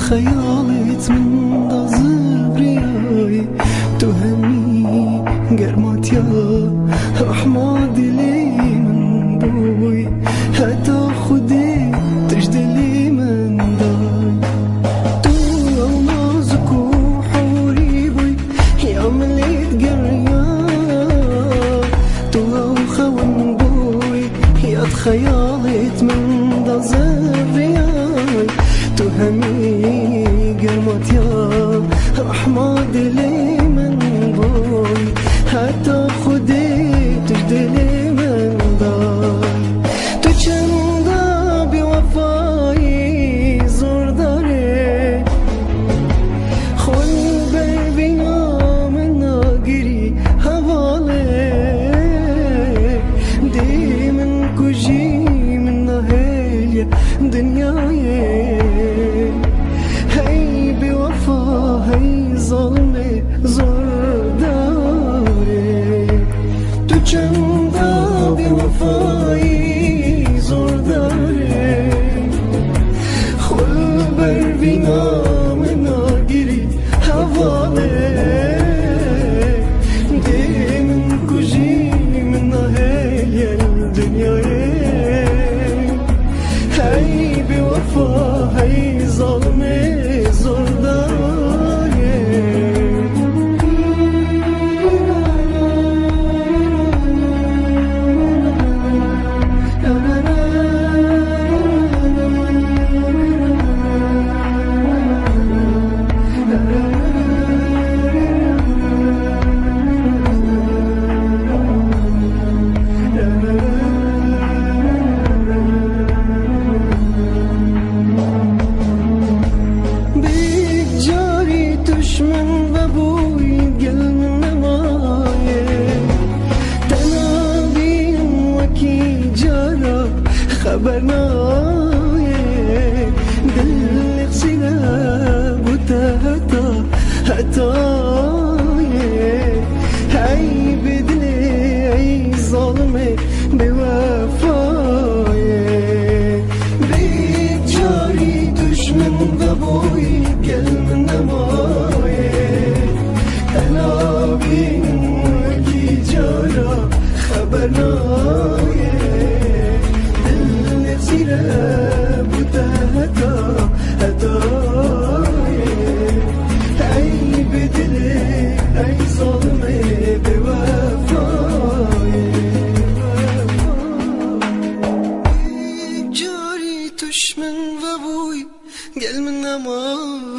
خيالت من ضزبرياي تهني قرمت يا رحمة لي من بوي هتاخدي تجدلي من داي تو نازك وحوري بوي يا مليت قريا تو خون بوي يا تخيالت من ضزبرياي تهني قرمت يا رحمة لي من بوي هتاخدي تجدلي من داي تجندا بوفاي زور داري خون بيبينا من ناقري هوالي دي من كجي من نهيليا دنياي ظلمي زور داري تجندا بوفاي زور داري خل بربينا من ناقري هوالي دي من كجي من نهيليا الدنيا هاي بوفا هاي ظلمي زور داري من بابوي قل من نمايه تنابين وكي جارة خبرنايه دل غسيلة بوتاتا هتايه هاي بدلي اي ظلمي بوفايه بيت جاري دشمن بابوي قل من نمايه تنابين وكي جارة خبرنايه دل غسيلة بوتاتا هتايه هاي بدلي اي ظلمي بوفايه جاري دشمن بابوي قل من نمايه